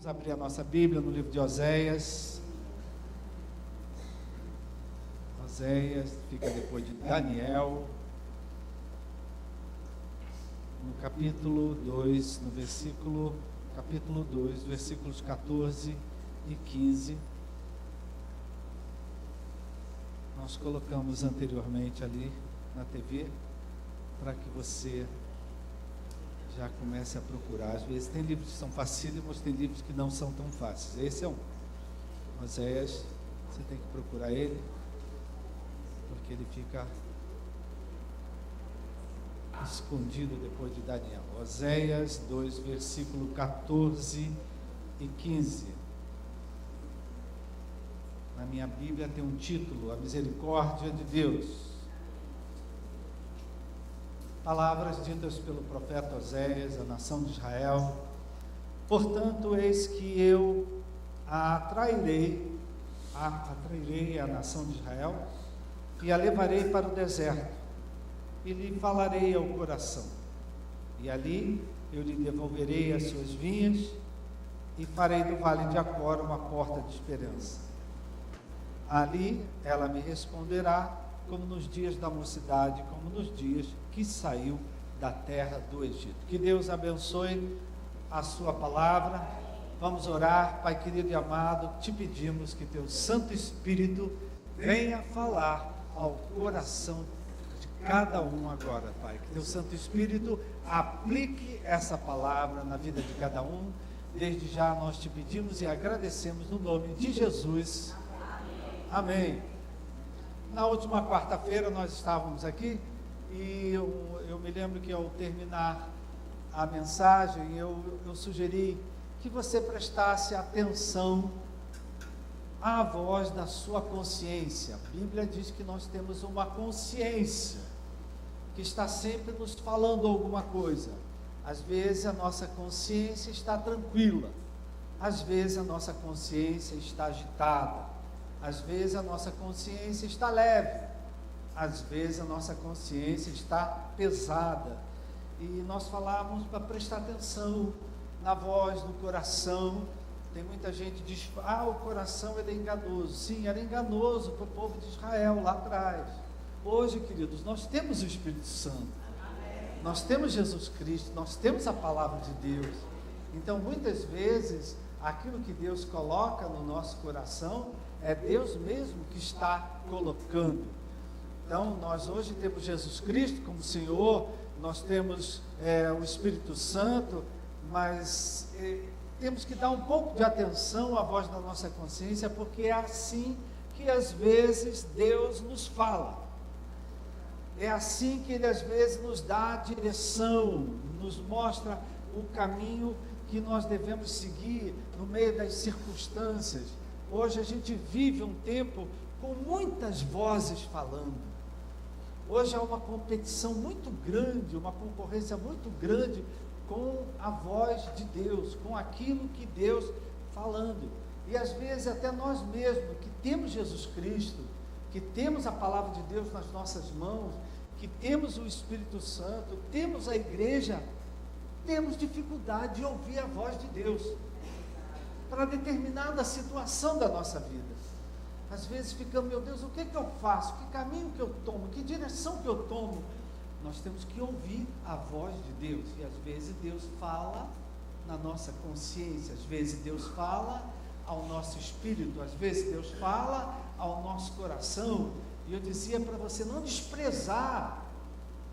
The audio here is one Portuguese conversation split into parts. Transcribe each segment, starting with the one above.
Vamos abrir a nossa Bíblia no livro de Oséias. Oséias fica depois de Daniel, no capítulo 2, capítulo 2, versículos 14 e 15. Nós colocamos anteriormente ali na TV, para que você já comece a procurar. Às vezes tem livros que são facílimos, tem livros que não são tão fáceis. Esse é um. Oséias, você tem que procurar ele, porque ele fica escondido depois de Daniel. Oséias 2, versículo 14 e 15. Na minha Bíblia tem um título: A Misericórdia de Deus. Palavras ditas pelo profeta Oséias à nação de Israel. Portanto, eis que eu atrairei a nação de Israel e a levarei para o deserto e lhe falarei ao coração. E ali eu lhe devolverei as suas vinhas e farei do vale de Acor uma porta de esperança. Ali ela me responderá, como nos dias da mocidade, como nos dias que saiu da terra do Egito. Que Deus abençoe a sua palavra. Vamos orar. Pai querido e amado, te pedimos que teu Santo Espírito venha falar ao coração de cada um agora, Pai. Que teu Santo Espírito aplique essa palavra na vida de cada um. Desde já nós te pedimos e agradecemos no nome de Jesus. Amém. Na última quarta-feira nós estávamos aqui e eu me lembro que ao terminar a mensagem eu sugeri que você prestasse atenção à voz da sua consciência. A Bíblia diz que nós temos uma consciência que está sempre nos falando alguma coisa. Às vezes a nossa consciência está tranquila, às vezes a nossa consciência está agitada. Às vezes a nossa consciência está leve, às vezes a nossa consciência está pesada. E nós falamos para prestar atenção na voz, no coração. Tem muita gente que diz, o coração ele é enganoso. Sim, era enganoso para o povo de Israel lá atrás. Hoje, queridos, nós temos o Espírito Santo, nós temos Jesus Cristo, nós temos a palavra de Deus. Então, muitas vezes, aquilo que Deus coloca no nosso coração é Deus mesmo que está colocando. Então, nós hoje temos Jesus Cristo como Senhor, nós temos o Espírito Santo, mas temos que dar um pouco de atenção à voz da nossa consciência, porque é assim que às vezes Deus nos fala. É assim que Ele às vezes nos dá a direção, nos mostra o caminho que nós devemos seguir no meio das circunstâncias. Hoje a gente vive um tempo com muitas vozes falando. Hoje há uma competição muito grande, uma concorrência muito grande com a voz de Deus, com aquilo que Deus falando. E às vezes até nós mesmos, que temos Jesus Cristo, que temos a palavra de Deus nas nossas mãos, que temos o Espírito Santo, temos a igreja, temos dificuldade de ouvir a voz de Deus para determinada situação da nossa vida. Às vezes ficamos, meu Deus, o que eu faço? Que caminho que eu tomo? Que direção que eu tomo? Nós temos que ouvir a voz de Deus. E às vezes Deus fala na nossa consciência, às vezes Deus fala ao nosso espírito, às vezes Deus fala ao nosso coração. E eu dizia para você não desprezar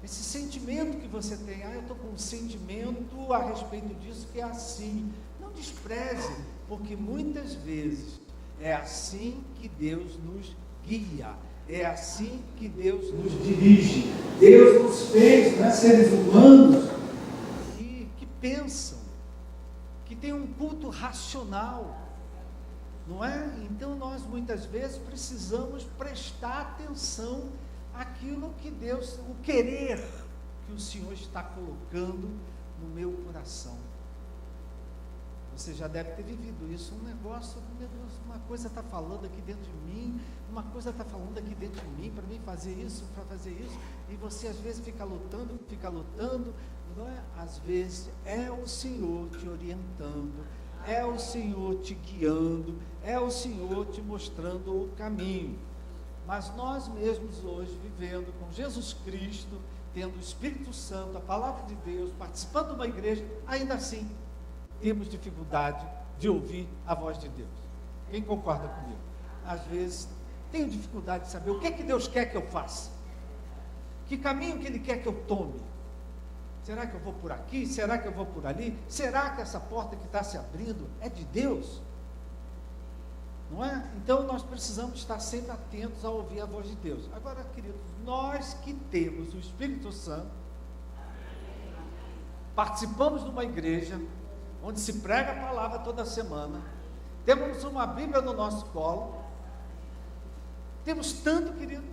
esse sentimento que você tem. Eu estou com um sentimento a respeito disso que é assim. Não despreze, porque muitas vezes é assim que Deus nos guia, é assim que Deus nos dirige. Deus nos fez, seres humanos que pensam, que têm um culto racional, não é? Então nós muitas vezes precisamos prestar atenção àquilo que Deus, o querer que o Senhor está colocando no meu coração. Você já deve ter vivido isso, um negócio, meu Deus, uma coisa está falando aqui dentro de mim, uma coisa está falando aqui dentro de mim, para mim fazer isso, e você às vezes fica lutando, não é? Às vezes é o Senhor te orientando é o Senhor te guiando, é o Senhor te mostrando o caminho. Mas nós mesmos hoje, vivendo com Jesus Cristo, tendo o Espírito Santo, a Palavra de Deus, participando de uma igreja, ainda assim, temos dificuldade de ouvir a voz de Deus. Quem concorda comigo? Às vezes, tenho dificuldade de saber o que é que Deus quer que eu faça. Que caminho que Ele quer que eu tome. Será que eu vou por aqui? Será que eu vou por ali? Será que essa porta que está se abrindo é de Deus? Não é? Então nós precisamos estar sempre atentos a ouvir a voz de Deus. Agora, queridos, nós que temos o Espírito Santo, participamos de uma igreja onde se prega a palavra toda semana, temos uma Bíblia no nosso colo, temos tanto, querido,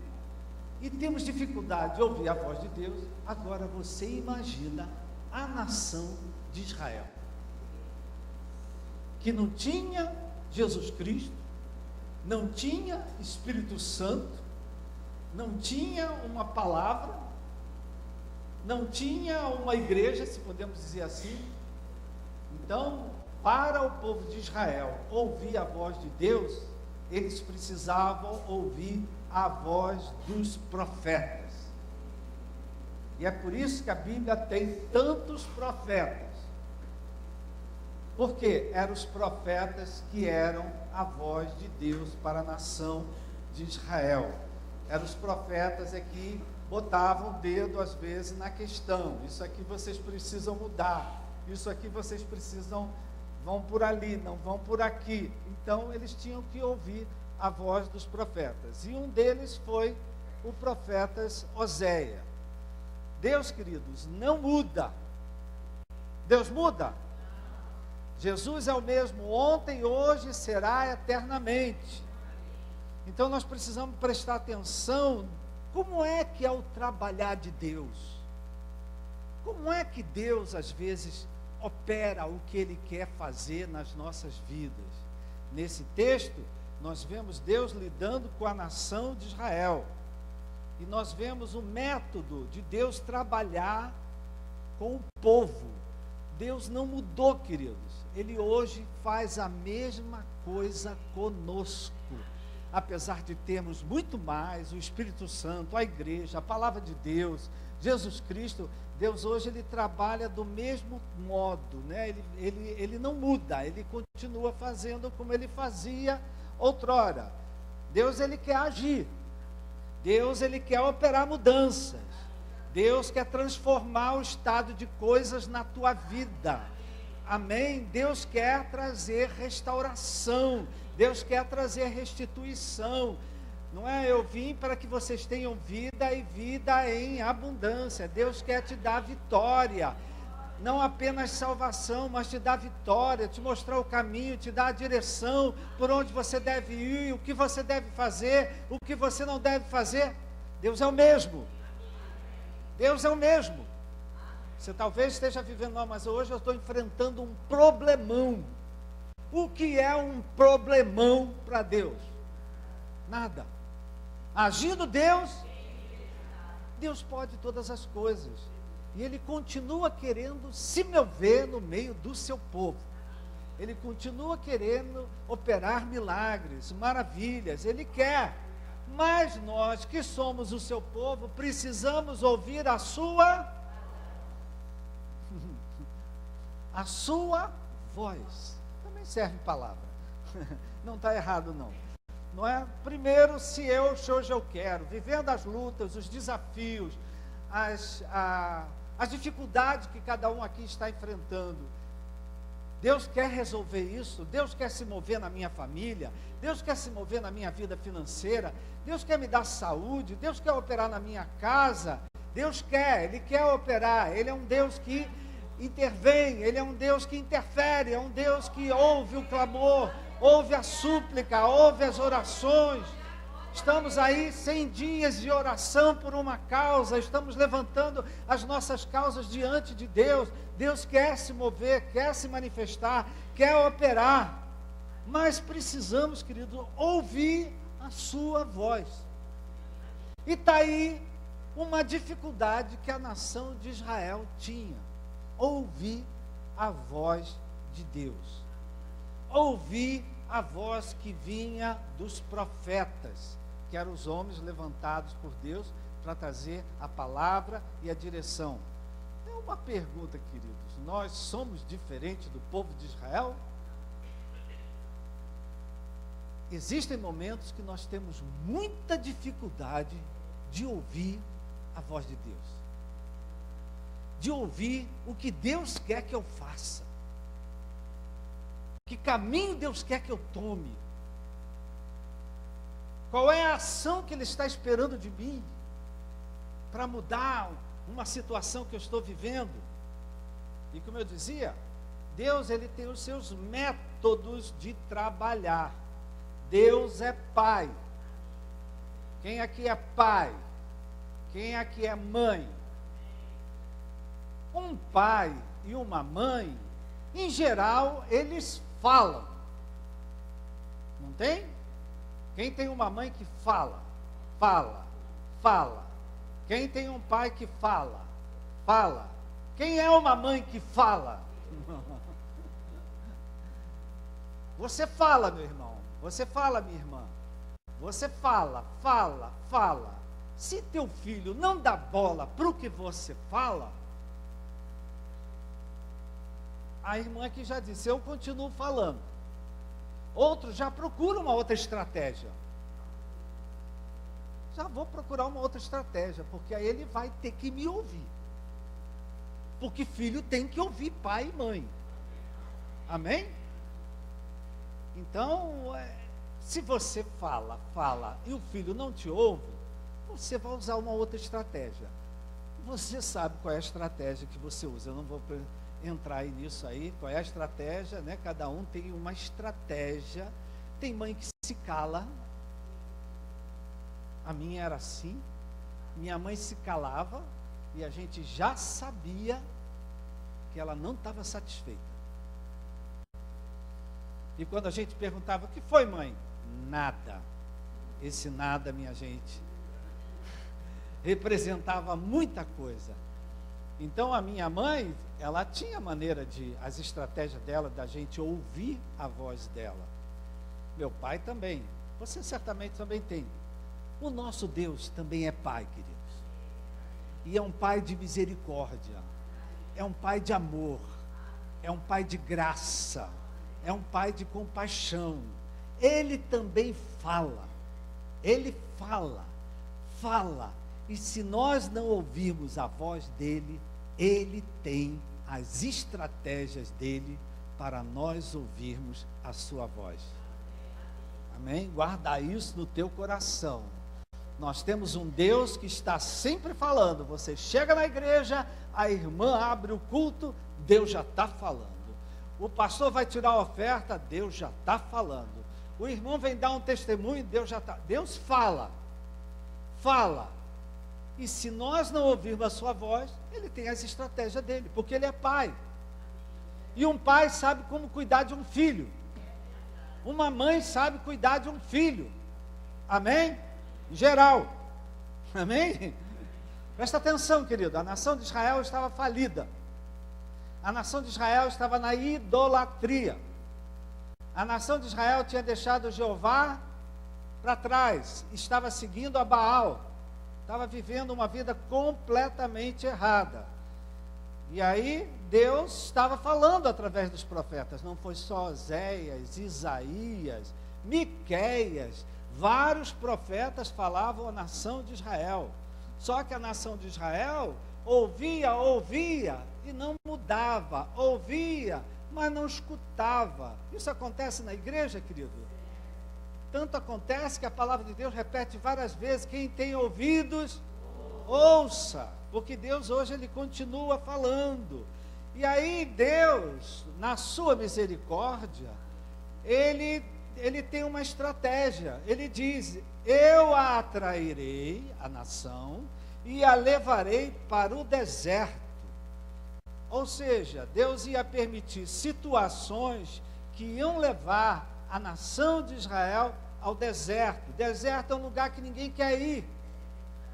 e temos dificuldade de ouvir a voz de Deus. Agora você imagina a nação de Israel, que não tinha Jesus Cristo, não tinha Espírito Santo, não tinha uma palavra, não tinha uma igreja, se podemos dizer assim. Então, para o povo de Israel ouvir a voz de Deus, eles precisavam ouvir a voz dos profetas. E é por isso que a Bíblia tem tantos profetas. Porque eram os profetas que eram a voz de Deus para a nação de Israel. Eram os profetas que botavam o dedo às vezes na questão. Isso aqui vocês precisam mudar. Isso aqui vocês precisam, vão por ali, não vão por aqui. Então eles tinham que ouvir a voz dos profetas. E um deles foi o profeta Oséias. Deus, queridos, não muda. Deus muda? Jesus é o mesmo ontem, hoje e será eternamente. Então nós precisamos prestar atenção, como é que é o trabalhar de Deus? Como é que Deus às vezes opera o que Ele quer fazer nas nossas vidas? Nesse texto, nós vemos Deus lidando com a nação de Israel. E nós vemos o método de Deus trabalhar com o povo. Deus não mudou, queridos. Ele hoje faz a mesma coisa conosco. Apesar de termos muito mais, o Espírito Santo, a igreja, a palavra de Deus, Jesus Cristo, Deus hoje ele trabalha do mesmo modo, né? Ele não muda, ele continua fazendo como ele fazia outrora. Deus ele quer agir. Deus ele quer operar mudanças. Deus quer transformar o estado de coisas na tua vida. Amém? Deus quer trazer restauração. Deus quer trazer restituição. Não é? Eu vim para que vocês tenham vida e vida em abundância. Deus quer te dar vitória. Não apenas salvação, mas te dar vitória, te mostrar o caminho, te dar a direção por onde você deve ir, o que você deve fazer, o que você não deve fazer. Deus é o mesmo. Deus é o mesmo. Você talvez esteja vivendo, não, mas hoje eu estou enfrentando um problemão. O que é um problemão para Deus? Nada. Agindo Deus, Deus pode todas as coisas. E Ele continua querendo se mover no meio do seu povo. Ele continua querendo operar milagres, maravilhas. Ele quer. Mas nós que somos o seu povo, precisamos ouvir a sua voz. Também serve palavra. Não está errado não. Não é? Primeiro, se hoje eu quero, vivendo as lutas, os desafios, as dificuldades que cada um aqui está enfrentando. Deus quer resolver isso, Deus quer se mover na minha família, Deus quer se mover na minha vida financeira, Deus quer me dar saúde, Deus quer operar na minha casa, Deus quer, Ele quer operar, Ele é um Deus que intervém, Ele é um Deus que interfere, é um Deus que ouve o clamor, ouve a súplica, ouve as orações. Estamos aí 100 dias de oração por uma causa, estamos levantando as nossas causas diante de Deus. Deus quer se mover, quer se manifestar, quer operar, mas precisamos, querido, ouvir a sua voz. E está aí uma dificuldade que a nação de Israel tinha, ouvir a voz de Deus. ouvi a voz que vinha dos profetas, que eram os homens levantados por Deus para trazer a palavra e a direção. É uma pergunta, queridos: nós somos diferentes do povo de Israel? Existem momentos que nós temos muita dificuldade de ouvir a voz de Deus, de ouvir o que Deus quer que eu faça, que caminho Deus quer que eu tome, qual é a ação que Ele está esperando de mim para mudar uma situação que eu estou vivendo. E como eu dizia, Deus, Ele tem os seus métodos de trabalhar. Deus é Pai. Quem aqui é pai? Quem aqui é mãe? Um pai e uma mãe, em geral, eles falam. Não tem? Quem tem uma mãe que fala? Fala, fala. Quem tem um pai que fala? Fala. Quem é uma mãe que fala? Você fala, meu irmão. Você fala, minha irmã. Você fala, fala, fala. Se teu filho não dá bola para o que você fala, a irmã que já disse, eu continuo falando. Outros já procuram uma outra estratégia. Já vou procurar uma outra estratégia, porque aí ele vai ter que me ouvir. Porque filho tem que ouvir pai e mãe. Amém? Então, se você fala e o filho não te ouve, você vai usar uma outra estratégia. Você sabe qual é a estratégia que você usa. Eu não vou entrar aí nisso aí, qual é a estratégia, né? Cada um tem uma estratégia. Tem mãe que se cala. A minha era assim. Minha mãe se calava e a gente já sabia que ela não estava satisfeita. E quando a gente perguntava, o que foi, mãe? Nada. Esse nada, minha gente, representava muita coisa. Então a minha mãe, ela tinha maneira as estratégias dela, da gente ouvir a voz dela. Meu pai também. Você certamente também tem. O nosso Deus também é Pai, queridos. E é um Pai de misericórdia. É um Pai de amor. É um Pai de graça. É um Pai de compaixão. Ele também fala. Ele fala. Fala. E se nós não ouvirmos a voz dele, ele tem as estratégias dele para nós ouvirmos a sua voz. Amém? Guarda isso no teu coração. Nós temos um Deus que está sempre falando. Você chega na igreja, a irmã abre o culto, Deus já está falando. O pastor vai tirar a oferta, Deus já está falando. O irmão vem dar um testemunho, Deus já está. Deus fala. Fala. E se nós não ouvirmos a sua voz, ele tem as estratégias dele, porque ele é pai. E um pai sabe como cuidar de um filho. Uma mãe sabe cuidar de um filho. Amém? Em geral. Amém? Presta atenção, querido. A nação de Israel estava falida. A nação de Israel estava na idolatria. A nação de Israel tinha deixado Jeová para trás. Estava seguindo a Baal. Estava vivendo uma vida completamente errada. E aí Deus estava falando através dos profetas. Não foi só Oséias, Isaías, Miqueias. Vários profetas falavam à nação de Israel. Só que a nação de Israel ouvia e não mudava. Ouvia, mas não escutava. Isso acontece na igreja, querido? Tanto acontece que a palavra de Deus repete várias vezes: quem tem ouvidos, ouça. Porque Deus hoje, ele continua falando. E aí Deus, na sua misericórdia, ele tem uma estratégia. Ele diz: eu a atrairei, a nação, e a levarei para o deserto. Ou seja, Deus ia permitir situações que iam levar a nação de Israel ao deserto. Deserto é um lugar que ninguém quer ir,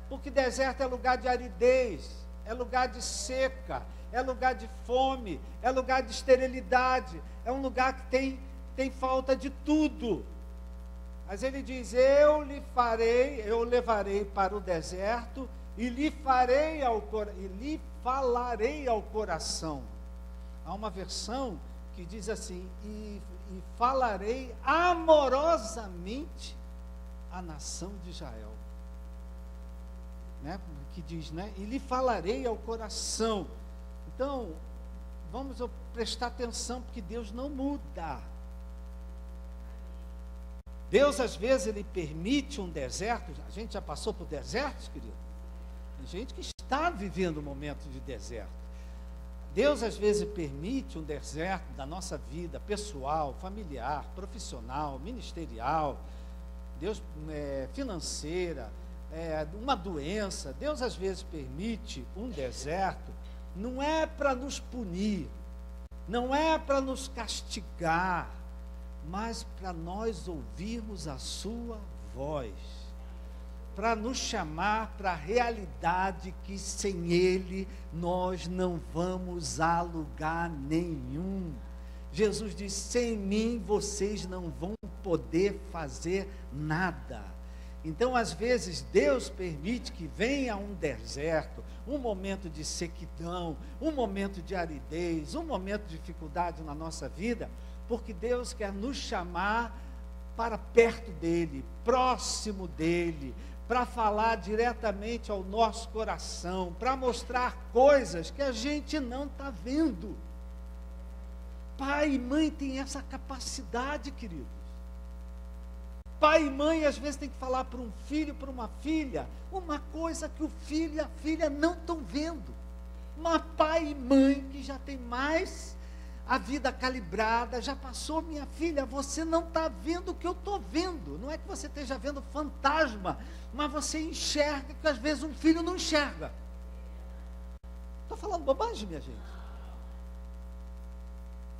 porque deserto é lugar de aridez, é lugar de seca, é lugar de fome, é lugar de esterilidade, é um lugar que tem tem falta de tudo. Mas ele diz: eu levarei para o deserto e lhe falarei ao coração. Há uma versão que diz assim: e falarei amorosamente à nação de Israel. Né? Que diz, né? E lhe falarei ao coração. Então, vamos prestar atenção, porque Deus não muda. Deus, às vezes, Ele permite um deserto. A gente já passou por desertos, querido? Tem gente que está vivendo um momento de deserto. Deus, às vezes, permite um deserto da nossa vida pessoal, familiar, profissional, ministerial, Deus, financeira, uma doença. Deus, às vezes, permite um deserto, não é para nos punir, não é para nos castigar, mas para nós ouvirmos a sua voz, para nos chamar para a realidade que sem Ele nós não vamos a lugar nenhum. Jesus disse: sem mim vocês não vão poder fazer nada. Então, às vezes, Deus permite que venha um deserto, um momento de sequidão, um momento de aridez, um momento de dificuldade na nossa vida, porque Deus quer nos chamar para perto dEle, próximo dEle, para falar diretamente ao nosso coração, para mostrar coisas que a gente não está vendo. Pai e mãe têm essa capacidade, queridos. Pai e mãe, às vezes, tem que falar para um filho, para uma filha, uma coisa que o filho e a filha não estão vendo. Mas pai e mãe que já tem mais a vida calibrada, já passou: minha filha, você não está vendo o que eu estou vendo. Não é que você esteja vendo fantasma, mas você enxerga que às vezes um filho não enxerga. Estou falando bobagem, minha gente?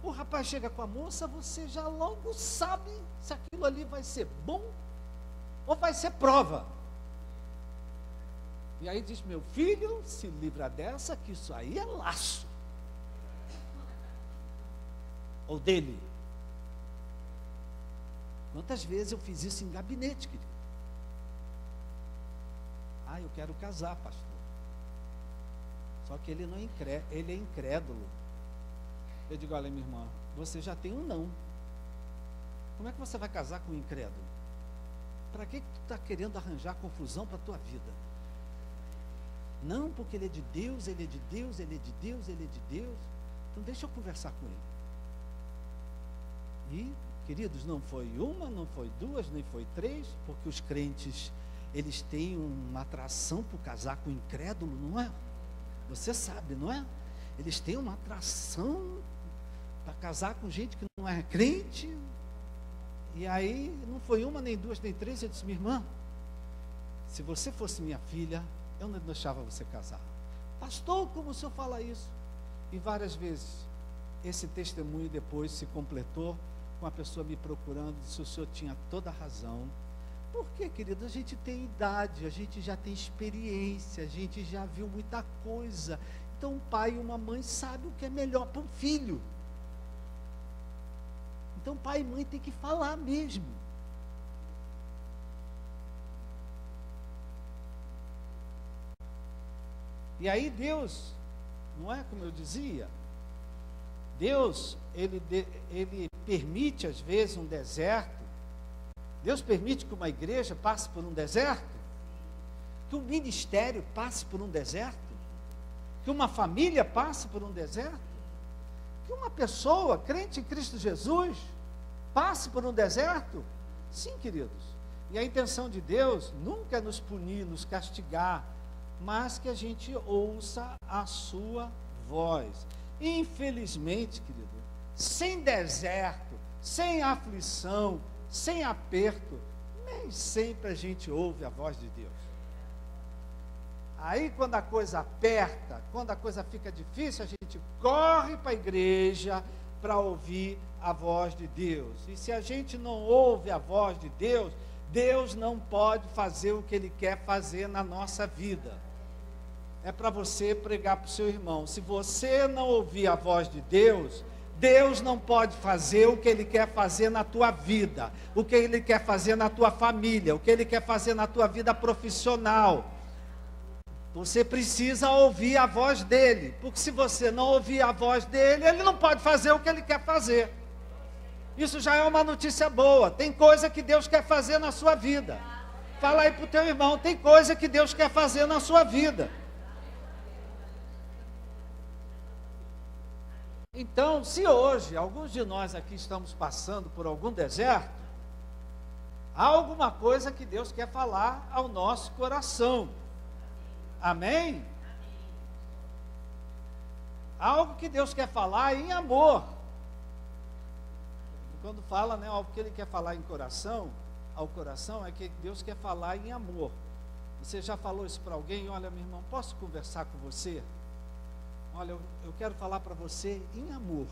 O rapaz chega com a moça, você já logo sabe se aquilo ali vai ser bom ou vai ser prova. E aí diz: meu filho, se livra dessa, que isso aí é laço. Ou dele. Quantas vezes eu fiz isso em gabinete, querido? Eu quero casar, pastor. Só que ele não é ele é incrédulo. Eu digo: olha, minha irmã, você já tem um não. Como é que você vai casar com um incrédulo? Para que tu está querendo arranjar confusão para a tua vida? Não, porque ele é de Deus, ele é de Deus, ele é de Deus, ele é de Deus. Então deixa eu conversar com ele. E, queridos, não foi uma, não foi duas, nem foi três, porque os crentes, eles têm uma atração por casar com incrédulo, não é? Você sabe, não é? Eles têm uma atração para casar com gente que não é crente. E aí, não foi uma, nem duas, nem três. Eu disse: minha irmã, se você fosse minha filha, eu não deixava você casar. Pastor, como o senhor fala isso? E várias vezes, esse testemunho depois se completou com a pessoa me procurando, se o senhor tinha toda a razão. Porque, querido, a gente tem idade, a gente já tem experiência, a gente já viu muita coisa. Então, um pai e uma mãe sabem o que é melhor para um filho. Então, pai e mãe tem que falar mesmo. E aí Deus, não é como eu dizia, Deus, ele permite às vezes um deserto. Deus permite que uma igreja passe por um deserto, que um ministério passe por um deserto, que uma família passe por um deserto, que uma pessoa crente em Cristo Jesus passe por um deserto. Sim, queridos. E a intenção de Deus nunca é nos punir, nos castigar, mas que a gente ouça a sua voz. Infelizmente, querido, sem deserto, sem aflição, sem aperto, nem sempre a gente ouve a voz de Deus. Aí, quando a coisa aperta, quando a coisa fica difícil, a gente corre para a igreja para ouvir a voz de Deus. E se a gente não ouve a voz de Deus, Deus não pode fazer o que Ele quer fazer na nossa vida. É para você pregar para o seu irmão: se você não ouvir a voz de Deus, Deus não pode fazer o que Ele quer fazer na tua vida, o que Ele quer fazer na tua família, o que Ele quer fazer na tua vida profissional. Você precisa ouvir a voz dEle, porque se você não ouvir a voz dEle, Ele não pode fazer o que Ele quer fazer. Isso já é uma notícia boa. Tem coisa que Deus quer fazer na sua vida. Fala aí para o teu irmão, tem coisa que Deus quer fazer na sua vida. Então, se hoje alguns de nós aqui estamos passando por algum deserto, há alguma coisa que Deus quer falar ao nosso coração. Amém? Algo que Deus quer falar em amor. Quando fala, né, algo que Ele quer falar em coração, ao coração, é que Deus quer falar em amor. Você já falou isso para alguém? Olha, meu irmão, posso conversar com você? Olha, eu quero falar para você em amor.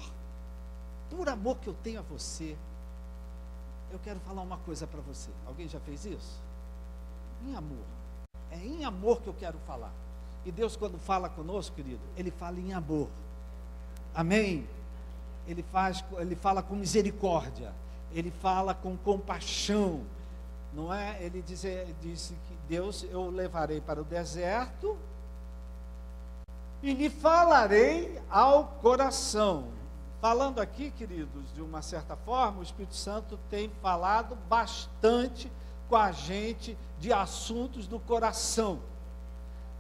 Por amor que eu tenho a você, eu quero falar uma coisa para você. Alguém já fez isso? Em amor. É em amor que eu quero falar. E Deus, quando fala conosco, querido, Ele fala em amor. Amém? Ele fala com misericórdia. Ele fala com compaixão. Não é? Ele disse que Deus, eu levarei para o deserto e lhe falarei ao coração. Falando aqui, queridos, de uma certa forma, o Espírito Santo tem falado bastante com a gente de assuntos do coração.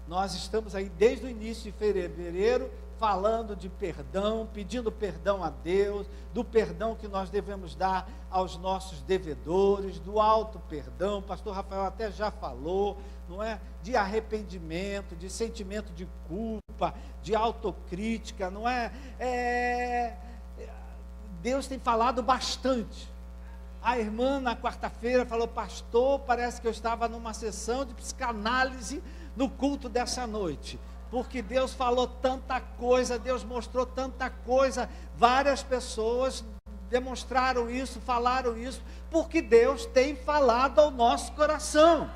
Nós estamos aí desde o início de fevereiro falando de perdão, pedindo perdão a Deus, do perdão que nós devemos dar aos nossos devedores, do alto perdão. O pastor Rafael até já falou, não é? De arrependimento, de sentimento de culpa, de autocrítica, não é? Deus tem falado bastante. A irmã na quarta-feira falou, pastor, parece que eu estava numa sessão de psicanálise no culto dessa noite, porque Deus falou tanta coisa, Deus mostrou tanta coisa, várias pessoas demonstraram isso, falaram isso, porque Deus tem falado ao nosso coração,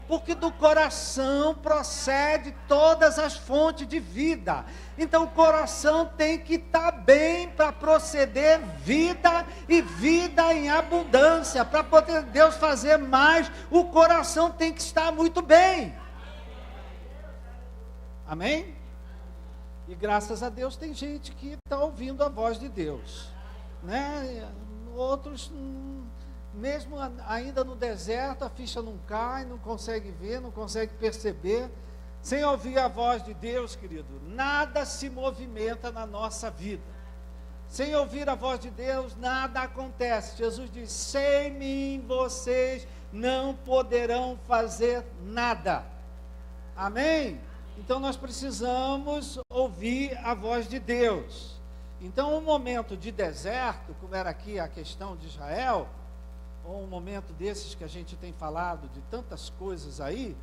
porque do coração procede todas as fontes de vida. Então o coração tem que estar bem para proceder vida e vida em abundância, para poder Deus fazer mais, o coração tem que estar muito bem. Amém? E graças a Deus tem gente que está ouvindo a voz de Deus, né? Outros, mesmo ainda no deserto, a ficha não cai, não consegue ver, não consegue perceber. Sem ouvir a voz de Deus, querido, nada se movimenta na nossa vida. Sem ouvir a voz de Deus, nada acontece. Jesus diz, sem mim vocês não poderão fazer nada. Amém? Então nós precisamos ouvir a voz de Deus. Então um momento de deserto, como era aqui a questão de Israel, ou um momento desses que a gente tem falado de tantas coisas aí,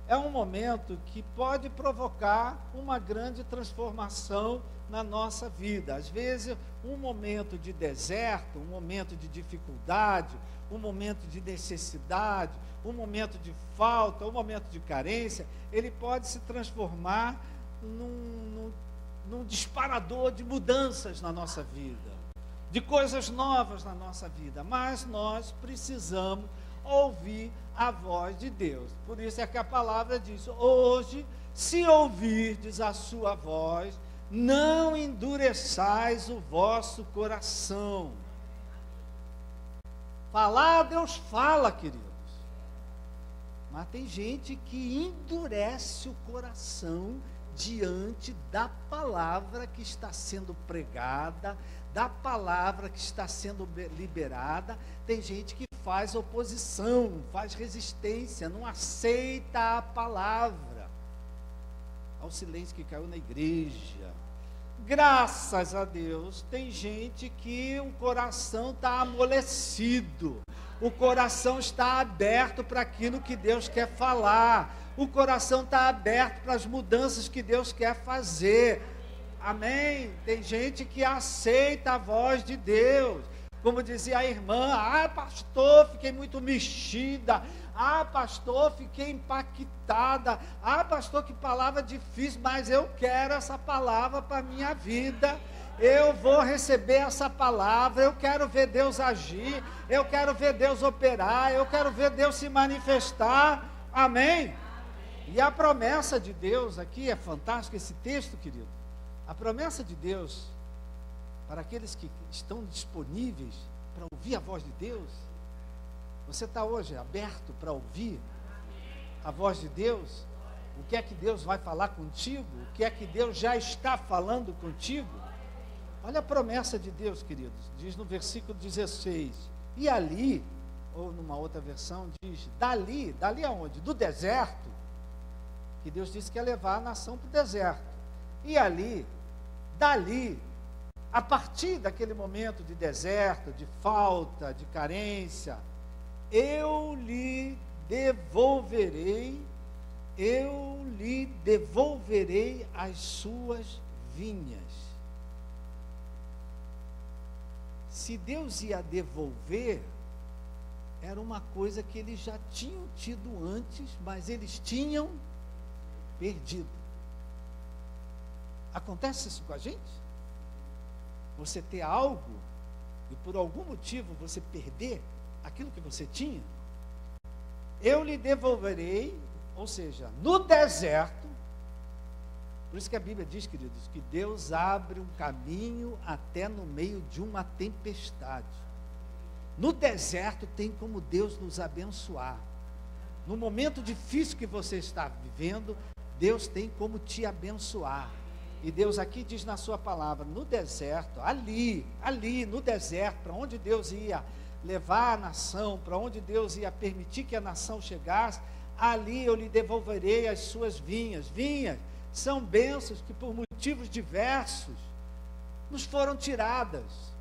é um momento que pode provocar uma grande transformação na nossa vida. Às vezes, um momento de deserto, um momento de dificuldade, um momento de necessidade, um momento de falta, um momento de carência, ele pode se transformar num disparador de mudanças na nossa vida, de coisas novas na nossa vida. Mas nós precisamos ouvir a voz de Deus. Por isso é que a palavra diz, hoje, se ouvirdes a sua voz, não endureçais o vosso coração. Falar, Deus fala, queridos. Mas tem gente que endurece o coração diante da palavra que está sendo pregada, da palavra que está sendo liberada. Tem gente que faz oposição, faz resistência, não aceita a palavra. Ao silêncio que caiu na igreja. Graças a Deus, tem gente que o coração está amolecido, o coração está aberto para aquilo que Deus quer falar, o coração está aberto para as mudanças que Deus quer fazer. Amém? Tem gente que aceita a voz de Deus. Como dizia a irmã, pastor, fiquei muito mexida. Pastor, fiquei impactada. Pastor, que palavra difícil, mas eu quero essa palavra para a minha vida. Eu vou receber essa palavra, eu quero ver Deus agir, eu quero ver Deus operar, eu quero ver Deus se manifestar. Amém? E a promessa de Deus aqui, é fantástico esse texto, querido. A promessa de Deus para aqueles que estão disponíveis para ouvir a voz de Deus. Você está hoje aberto para ouvir a voz de Deus? O que é que Deus vai falar contigo? O que é que Deus já está falando contigo? Olha a promessa de Deus, queridos. Diz no versículo 16. E ali, ou numa outra versão, diz, dali aonde? Do deserto, que Deus disse que ia levar a nação para o deserto. E ali, dali, a partir daquele momento de deserto, de falta, de carência, eu lhe devolverei as suas vinhas. Se Deus ia devolver, era uma coisa que eles já tinham tido antes, mas eles tinham perdido. Acontece isso com a gente? Você ter algo e por algum motivo você perder aquilo que você tinha? Eu lhe devolverei, ou seja, no deserto. Por isso que a Bíblia diz, queridos, que Deus abre um caminho até no meio de uma tempestade. No deserto tem como Deus nos abençoar. No momento difícil que você está vivendo, Deus tem como te abençoar. E Deus aqui diz na sua palavra, no deserto, ali no deserto, para onde Deus ia levar a nação, para onde Deus ia permitir que a nação chegasse, ali eu lhe devolverei as suas vinhas. Vinhas são bênçãos que por motivos diversos nos foram tiradas,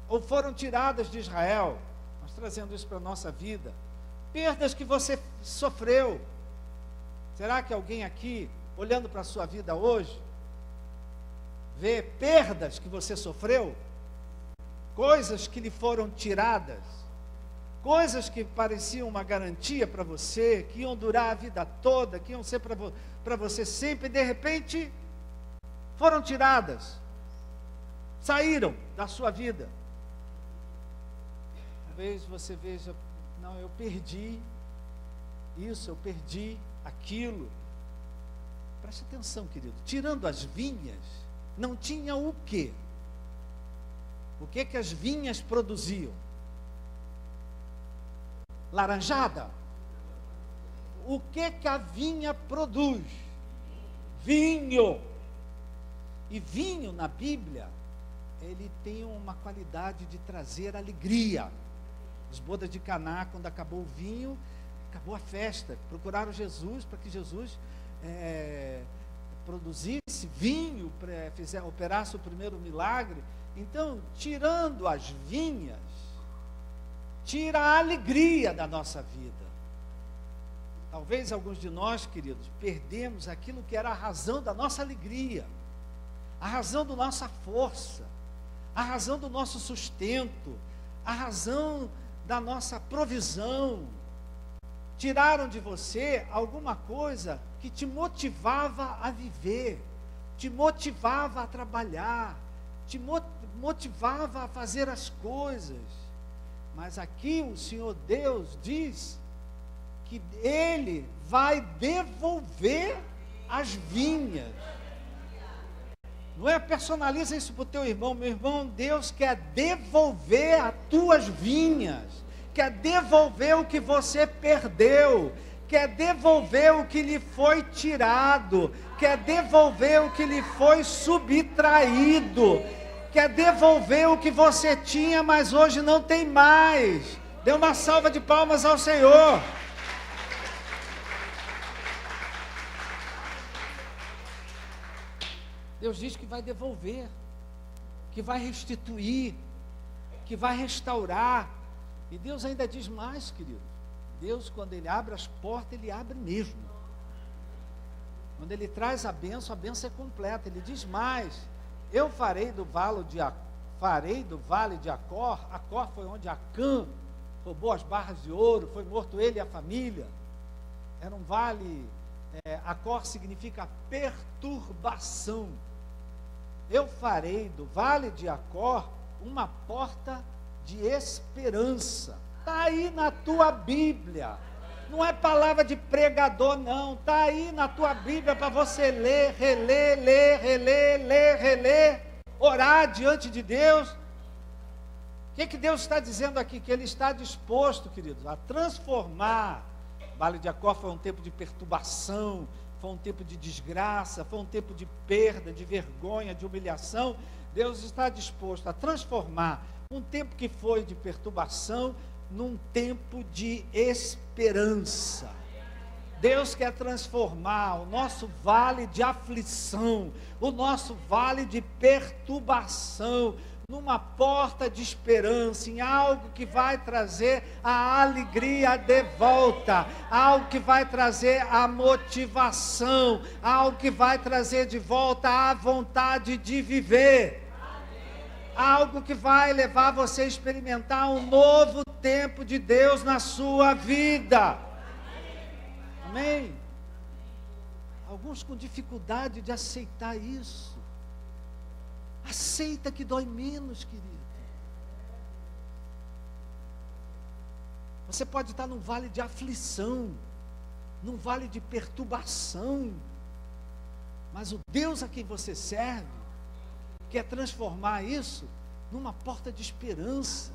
ou foram tiradas de Israel. Nós trazendo isso para a nossa vida. Perdas que você sofreu. Será que alguém aqui, olhando para a sua vida hoje, vê perdas que você sofreu? Coisas que lhe foram tiradas, coisas que pareciam uma garantia para você, que iam durar a vida toda, que iam ser para você sempre, e de repente foram tiradas, saíram da sua vida. Talvez você veja, não, eu perdi isso, eu perdi aquilo. Preste atenção, querido, tirando as vinhas, não tinha o quê? O que que as vinhas produziam? Laranjada. O que que a vinha produz? Vinho. E vinho na Bíblia, ele tem uma qualidade de trazer alegria. As bodas de Caná, quando acabou o vinho, acabou a festa. Procuraram Jesus para que Jesus produzisse vinho, operasse o primeiro milagre. Então, tirando as vinhas, tira a alegria da nossa vida. Talvez alguns de nós, queridos, perdemos aquilo que era a razão da nossa alegria, a razão da nossa força, a razão do nosso sustento, a razão da nossa provisão. Tiraram de você alguma coisa que te motivava a viver, te motivava a trabalhar, te motivava a fazer as coisas. Mas aqui o Senhor Deus diz que Ele vai devolver as vinhas. Não é? Personaliza isso para o teu irmão. Meu irmão, Deus quer devolver as tuas vinhas, quer devolver o que você perdeu, quer devolver o que lhe foi tirado, quer devolver o que lhe foi subtraído, quer devolver o que você tinha, mas hoje não tem mais. Dê uma salva de palmas ao Senhor. Deus diz que vai devolver, que vai restituir, que vai restaurar. E Deus ainda diz mais, querido. Deus, quando Ele abre as portas, Ele abre mesmo. Quando Ele traz a bênção é completa. Ele diz mais: eu farei do vale de Acor. Acor foi onde Acã roubou as barras de ouro, foi morto ele e a família. Era um vale, Acor significa perturbação. eu farei do vale de Acor uma porta de esperança. Está aí na tua Bíblia. Não é palavra de pregador, não. Está aí na tua Bíblia para você ler, reler, reler, orar diante de Deus. O que Deus está dizendo aqui? Que Ele está disposto, queridos, a transformar. O Vale de Acor foi um tempo de perturbação, foi um tempo de desgraça, foi um tempo de perda, de vergonha, de humilhação. Deus está disposto a transformar um tempo que foi de perturbação num tempo de esperança. Deus quer transformar o nosso vale de aflição, o nosso vale de perturbação, numa porta de esperança, em algo que vai trazer a alegria de volta, algo que vai trazer a motivação, algo que vai trazer de volta a vontade de viver. Algo que vai levar você a experimentar um novo tempo de Deus na sua vida. Amém? Alguns com dificuldade de aceitar isso. Aceita que dói menos, querido. Você pode estar num vale de aflição, num vale de perturbação, mas o Deus a quem você serve quer transformar isso numa porta de esperança,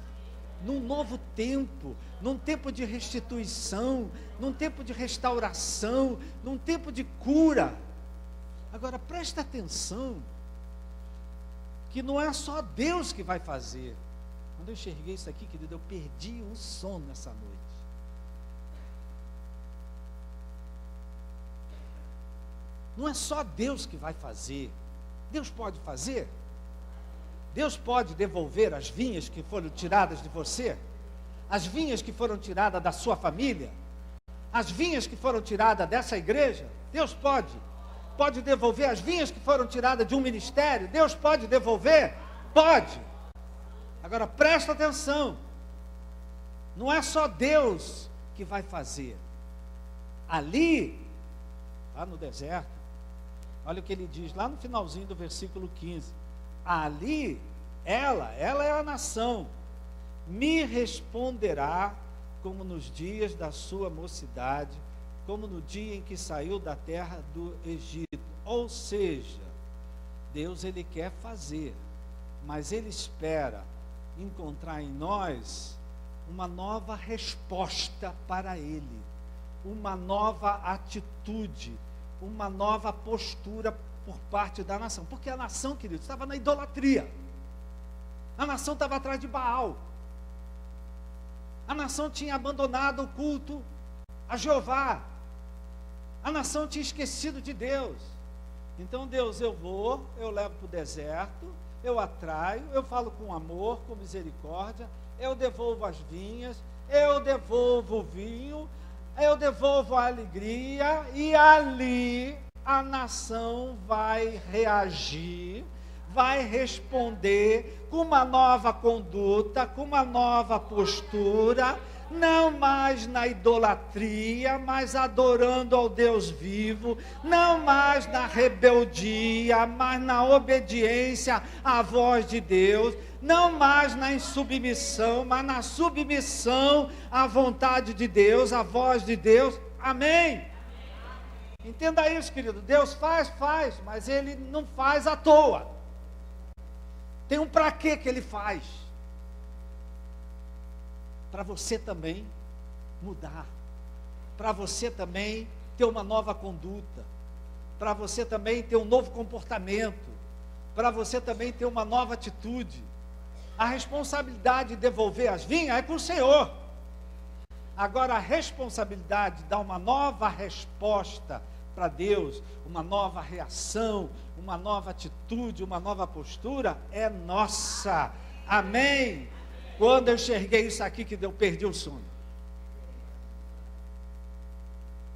num novo tempo, num tempo de restituição, num tempo de restauração, num tempo de cura. Agora presta atenção, que não é só Deus que vai fazer. Quando eu enxerguei isso aqui, querido, eu perdi o sono nessa noite. Não é só Deus que vai fazer. Deus pode fazer? Deus pode devolver as vinhas que foram tiradas de você? As vinhas que foram tiradas da sua família? As vinhas que foram tiradas dessa igreja? Deus pode. Pode devolver as vinhas que foram tiradas de um ministério? Deus pode devolver? Pode. Agora presta atenção. Não é só Deus que vai fazer. Ali, lá no deserto, olha o que ele diz lá no finalzinho do versículo 15. Ali, ela é a nação, me responderá como nos dias da sua mocidade, como no dia em que saiu da terra do Egito. Ou seja, Deus ele quer fazer, mas ele espera encontrar em nós uma nova resposta para ele, uma nova atitude, uma nova postura por parte da nação. Porque a nação, querido, estava na idolatria. A nação estava atrás de Baal. A nação tinha abandonado o culto a Jeová. A nação tinha esquecido de Deus. Então Deus, eu levo para o deserto, eu atraio, eu falo com amor, com misericórdia, eu devolvo as vinhas, eu devolvo o vinho, eu devolvo a alegria, e ali a nação vai reagir, vai responder com uma nova conduta, com uma nova postura, não mais na idolatria, mas adorando ao Deus vivo, não mais na rebeldia, mas na obediência à voz de Deus, não mais na insubmissão, mas na submissão à vontade de Deus, à voz de Deus. Amém? Entenda isso, querido. Deus faz, mas Ele não faz à toa. Tem um para quê que Ele faz. Para você também mudar. Para você também ter uma nova conduta. Para você também ter um novo comportamento. Para você também ter uma nova atitude. A responsabilidade de devolver as vinhas é com o Senhor. Agora a responsabilidade de dar uma nova resposta para Deus, uma nova reação, uma nova atitude, uma nova postura, é nossa. Amém? Quando eu enxerguei isso aqui, que eu perdi o sono.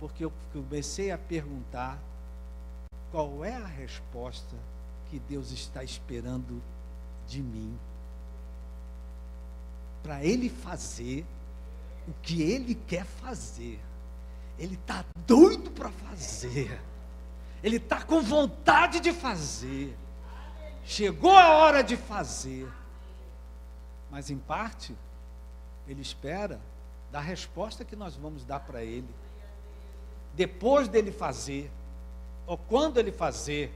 Porque eu comecei a perguntar qual é a resposta que Deus está esperando de mim, para Ele fazer o que Ele quer fazer. Ele está doido para fazer. Ele está com vontade de fazer. Chegou a hora de fazer. Mas em parte, Ele espera da resposta que nós vamos dar para Ele. Depois dele fazer, ou quando Ele fazer,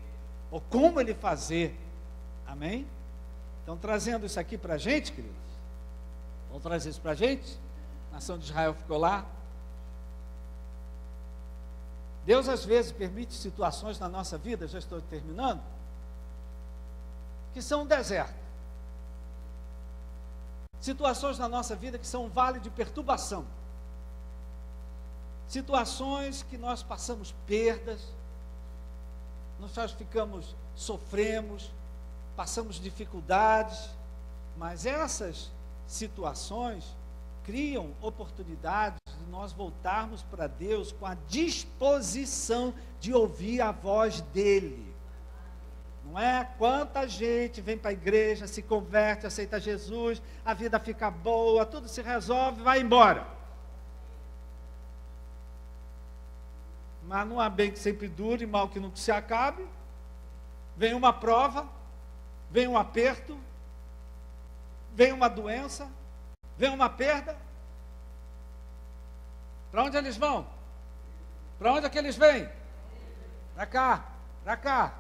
ou como Ele fazer. Amém? Então, trazendo isso aqui para a gente, queridos. Vamos trazer isso para a gente? A nação de Israel ficou lá. Deus às vezes permite situações na nossa vida, já estou terminando, que são um deserto. Situações na nossa vida que são um vale de perturbação. Situações que nós passamos perdas, nós ficamos, sofremos, passamos dificuldades, mas essas situações criam oportunidades de nós voltarmos para Deus com a disposição de ouvir a voz dEle. Não é? Quanta gente vem para a igreja, se converte, aceita Jesus, a vida fica boa, tudo se resolve, vai embora. Mas não há bem que sempre dure, mal que nunca se acabe. Vem uma prova, vem um aperto, vem uma doença, vem uma perda. Para onde eles vão? Para onde é que eles vêm? Para cá, para cá.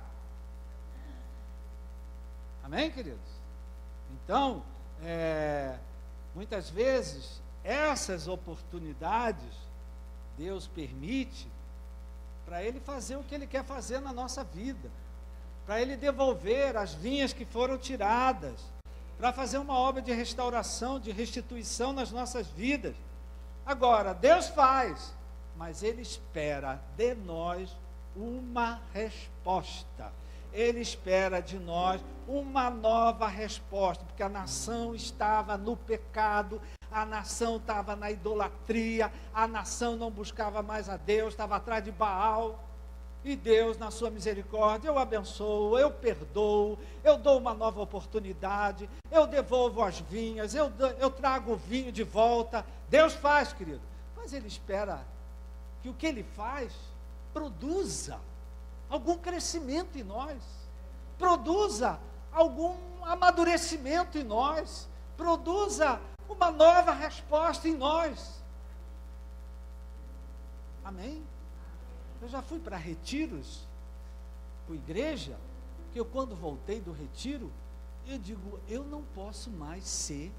Amém, queridos? Então, muitas vezes, essas oportunidades, Deus permite para Ele fazer o que Ele quer fazer na nossa vida, para Ele devolver as vinhas que foram tiradas, para fazer uma obra de restauração, de restituição nas nossas vidas. Agora, Deus faz, mas Ele espera de nós uma resposta. Ele espera de nós uma nova resposta, porque a nação estava no pecado, a nação estava na idolatria, a nação não buscava mais a Deus, estava atrás de Baal. E Deus, na sua misericórdia, eu abençoo, eu perdoo, eu dou uma nova oportunidade, eu devolvo as vinhas, eu trago o vinho de volta. Deus faz, querido, mas Ele espera que o que Ele faz produza algum crescimento em nós, produza algum amadurecimento em nós, produza uma nova resposta em nós. Amém? Eu já fui para retiros com igreja, que eu quando voltei do retiro, eu digo, eu não posso mais ser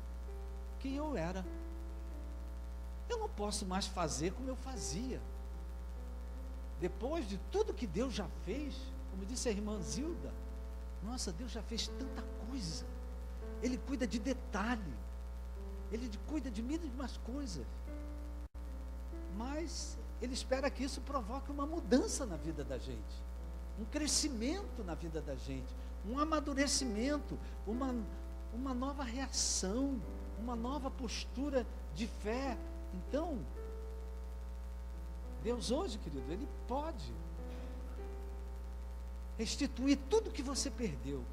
quem eu era. Eu não posso mais fazer como eu fazia. Depois de tudo que Deus já fez, como disse a irmã Zilda, nossa, Deus já fez tanta coisa. Ele cuida de detalhe. Ele cuida de mínimas coisas. Mas Ele espera que isso provoque uma mudança na vida da gente, um crescimento na vida da gente, um amadurecimento, uma nova reação, uma nova postura de fé. Então, Deus hoje, querido, Ele pode restituir tudo que você perdeu.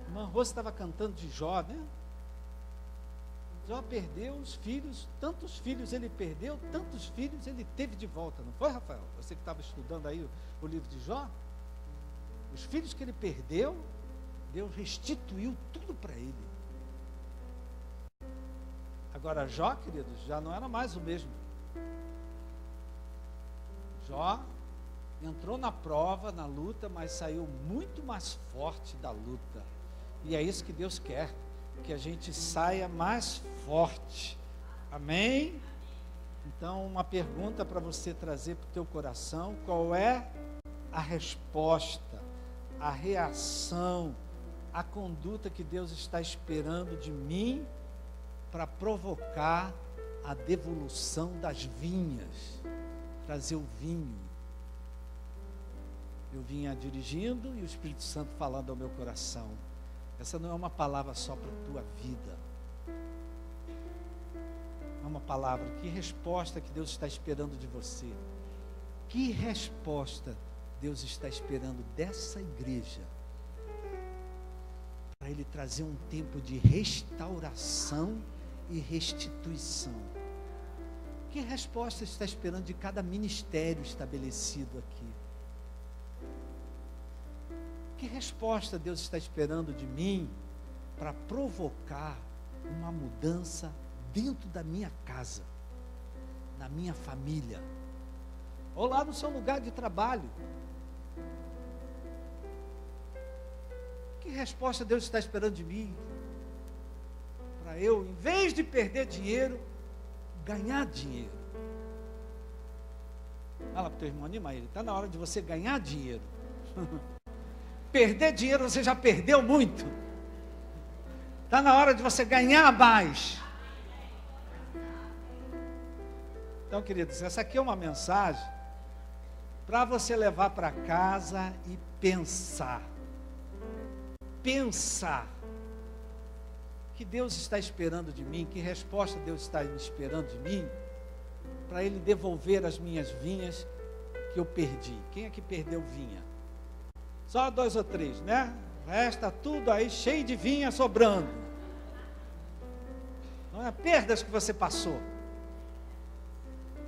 A irmã Rosa estava cantando de Jó, né? Jó perdeu os filhos, tantos filhos ele perdeu, tantos filhos ele teve de volta, não foi, Rafael? Você que estava estudando aí o livro de Jó, os filhos que ele perdeu, Deus restituiu tudo para ele. Agora Jó, queridos, já não era mais o mesmo. Jó entrou na prova, na luta, mas saiu muito mais forte da luta. E é isso que Deus quer, que a gente saia mais forte. Amém? Então, uma pergunta para você trazer para o teu coração: qual é a resposta, a reação, a conduta que Deus está esperando de mim para provocar a devolução das vinhas, trazer o vinho? Eu vinha dirigindo e o Espírito Santo falando ao meu coração: essa não é uma palavra só para a tua vida. É uma palavra, que resposta que Deus está esperando de você? Que resposta Deus está esperando dessa igreja? Para Ele trazer um tempo de restauração e restituição. Que resposta está esperando de cada ministério estabelecido aqui? Que resposta Deus está esperando de mim para provocar uma mudança dentro da minha casa, na minha família, ou lá no seu lugar de trabalho? Que resposta Deus está esperando de mim para eu, em vez de perder dinheiro, ganhar dinheiro? Fala para o teu irmão, anima ele, está na hora de você ganhar dinheiro. Perder dinheiro você já perdeu muito. Está na hora de você ganhar mais. Então, queridos, essa aqui é uma mensagem para você levar para casa e pensar. Pensar. Que Deus está esperando de mim, que resposta Deus está esperando de mim, para Ele devolver as minhas vinhas que eu perdi. Quem é que perdeu vinha? Só 2 ou 3, né? Resta tudo aí cheio de vinha sobrando. Não é perdas que você passou.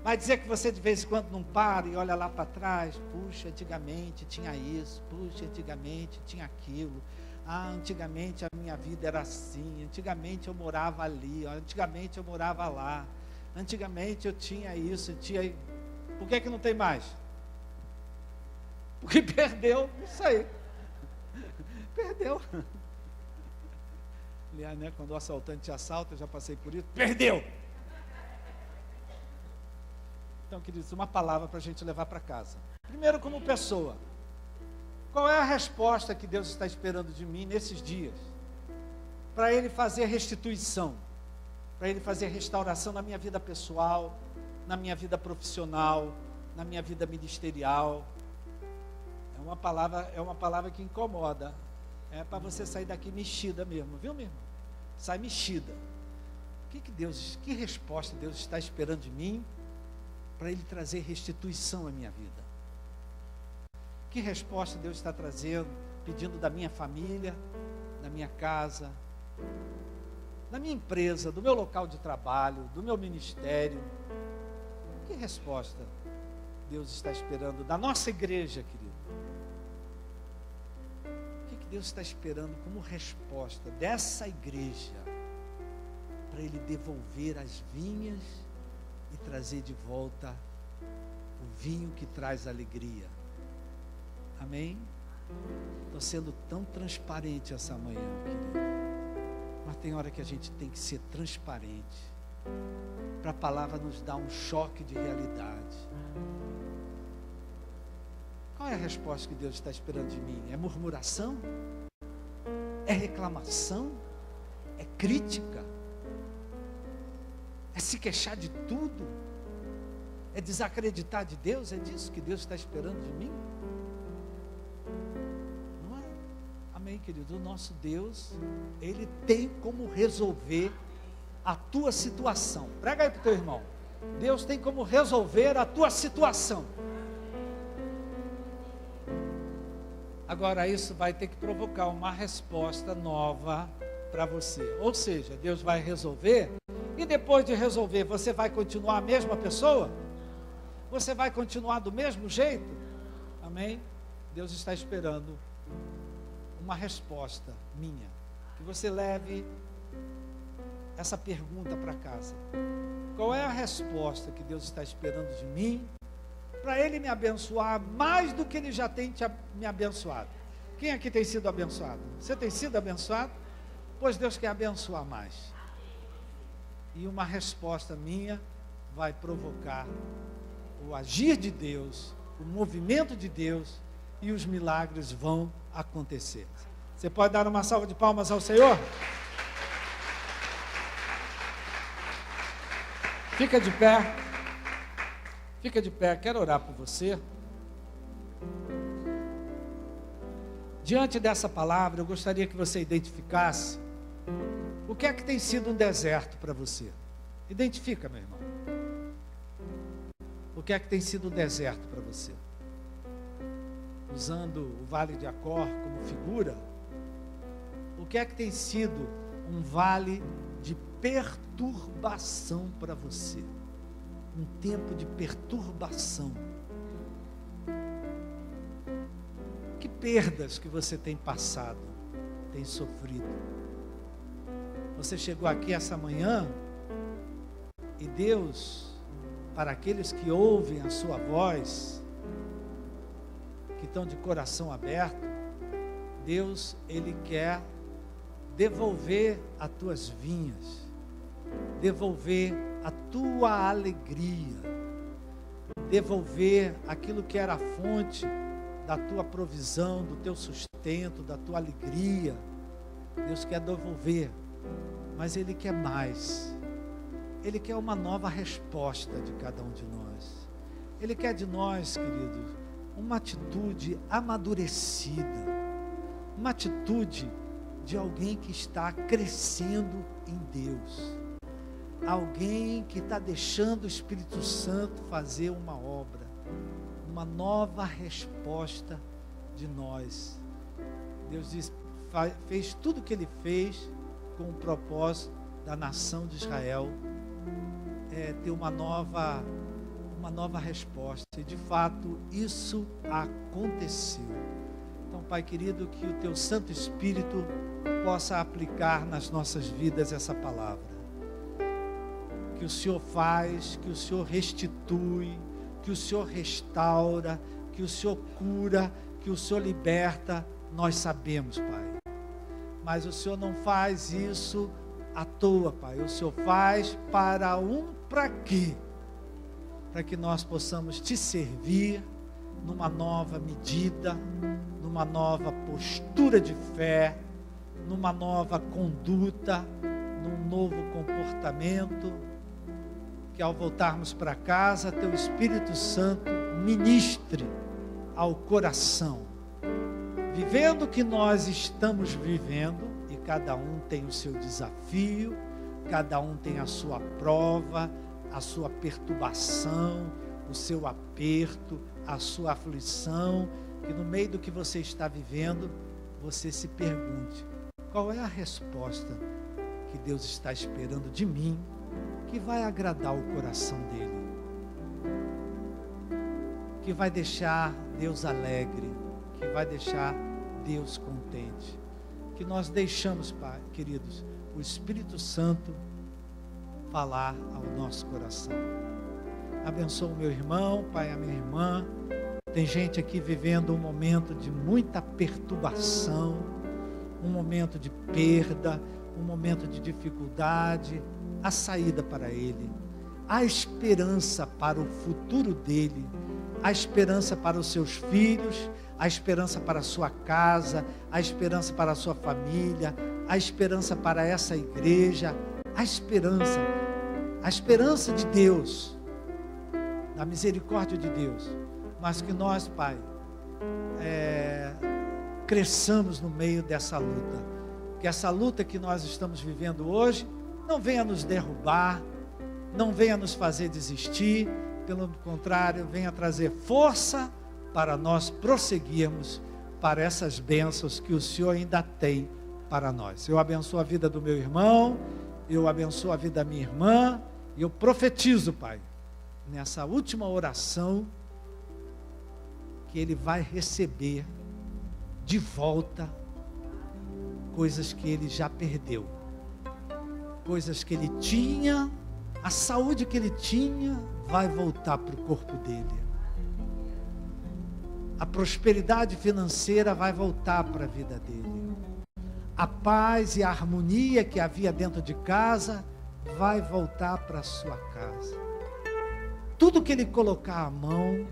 Vai dizer que você de vez em quando não para e olha lá para trás. Puxa, antigamente tinha isso. Puxa, antigamente tinha aquilo. Ah, antigamente a minha vida era assim. Antigamente eu morava ali. Antigamente eu morava lá. Antigamente eu tinha isso. Tinha... Por que não tem mais? Porque perdeu, isso aí. Perdeu. Aliás, né, quando o assaltante te assalta, eu já passei por isso. Perdeu. Então, queridos, uma palavra para a gente levar para casa. Primeiro, como pessoa. Qual é a resposta que Deus está esperando de mim nesses dias? Para Ele fazer restituição. Para Ele fazer restauração na minha vida pessoal, na minha vida profissional, na minha vida ministerial. É uma palavra que incomoda. É para você sair daqui mexida mesmo, viu, meu irmão? Sai mexida. Que resposta Deus está esperando de mim para Ele trazer restituição à minha vida? Que resposta Deus está trazendo, pedindo da minha família, da minha casa, da minha empresa, do meu local de trabalho, do meu ministério? Que resposta Deus está esperando da nossa igreja, querido? Deus está esperando como resposta dessa igreja para Ele devolver as vinhas e trazer de volta o vinho que traz alegria. Amém? Estou sendo tão transparente essa manhã, querido. Mas tem hora que a gente tem que ser transparente para a palavra nos dar um choque de realidade. Qual é a resposta que Deus está esperando de mim? É murmuração? É reclamação? É crítica? É se queixar de tudo? É desacreditar de Deus? É disso que Deus está esperando de mim? Não é? Amém, querido? O nosso Deus, Ele tem como resolver a tua situação. Prega aí para o teu irmão. Deus tem como resolver a tua situação. Agora, isso vai ter que provocar uma resposta nova para você. Ou seja, Deus vai resolver, e depois de resolver, você vai continuar a mesma pessoa? Você vai continuar do mesmo jeito? Amém? Deus está esperando uma resposta minha. Que você leve essa pergunta para casa. Qual é a resposta que Deus está esperando de mim, para Ele me abençoar mais do que Ele já tem me abençoado? Quem aqui tem sido abençoado? Você tem sido abençoado? Pois Deus quer abençoar mais. E uma resposta minha vai provocar o agir de Deus, o movimento de Deus, e os milagres vão acontecer. Você pode dar uma salva de palmas ao Senhor? Fica de pé. Fica de pé, quero orar por você. Diante dessa palavra, eu gostaria que você identificasse o que é que tem sido um deserto para você. Identifica, meu irmão. O que é que tem sido um deserto para você? Usando o Vale de Acor como figura, o que é que tem sido um vale de perturbação para você? Um tempo de perturbação. Que perdas que você tem passado, tem sofrido. Você chegou aqui essa manhã e Deus, para aqueles que ouvem a sua voz, que estão de coração aberto, Deus, Ele quer devolver as tuas vinhas, devolver a tua alegria, devolver aquilo que era a fonte da tua provisão, do teu sustento, da tua alegria. Deus quer devolver, mas Ele quer mais. Ele quer uma nova resposta de cada um de nós. Ele quer de nós, queridos, uma atitude amadurecida, uma atitude de alguém que está crescendo em Deus, alguém que está deixando o Espírito Santo fazer uma obra, uma nova resposta de nós. Deus diz, fez tudo o que Ele fez com o propósito da nação de Israel ter uma nova resposta, e de fato isso aconteceu. Então, Pai querido, que o Teu Santo Espírito possa aplicar nas nossas vidas essa palavra, que o Senhor faz, que o Senhor restitui, que o Senhor restaura, que o Senhor cura, que o Senhor liberta, nós sabemos, Pai, mas o Senhor não faz isso à toa, Pai. O Senhor faz para quê? Para que nós possamos Te servir numa nova medida, numa nova postura de fé, numa nova conduta, num novo comportamento, que ao voltarmos para casa, Teu Espírito Santo ministre ao coração, vivendo o que nós estamos vivendo, e cada um tem o seu desafio, cada um tem a sua prova, a sua perturbação, o seu aperto, a sua aflição, que no meio do que você está vivendo, você se pergunte, qual é a resposta que Deus está esperando de mim, que vai agradar o coração dele, que vai deixar Deus alegre, que vai deixar Deus contente, que nós deixamos, Pai, queridos, o Espírito Santo falar ao nosso coração. Abençoa o meu irmão, Pai, a minha irmã. Tem gente aqui vivendo um momento de muita perturbação, um momento de perda, um momento de dificuldade. A saída para ele, a esperança para o futuro dele, a esperança para os seus filhos, a esperança para a sua casa, a esperança para a sua família, a esperança para essa igreja, a esperança de Deus, da misericórdia de Deus, mas que nós, Pai, cresçamos no meio dessa luta, que essa luta que nós estamos vivendo hoje não venha nos derrubar, não venha nos fazer desistir, pelo contrário, venha trazer força para nós prosseguirmos para essas bênçãos que o Senhor ainda tem para nós. Eu abençoo a vida do meu irmão, eu abençoo a vida da minha irmã, e eu profetizo, Pai, nessa última oração, que ele vai receber de volta coisas que ele já perdeu, coisas que ele tinha, a saúde que ele tinha vai voltar para o corpo dele, a prosperidade financeira vai voltar para a vida dele, a paz e a harmonia que havia dentro de casa vai voltar para a sua casa. Tudo que ele colocar a mão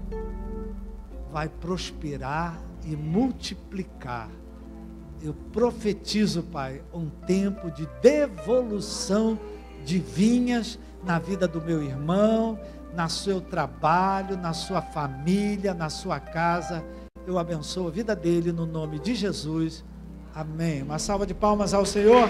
vai prosperar e multiplicar. Eu profetizo, Pai, um tempo de devolução de vinhas na vida do meu irmão, no seu trabalho, na sua família, na sua casa. Eu abençoo a vida dele no nome de Jesus. Amém. Uma salva de palmas ao Senhor.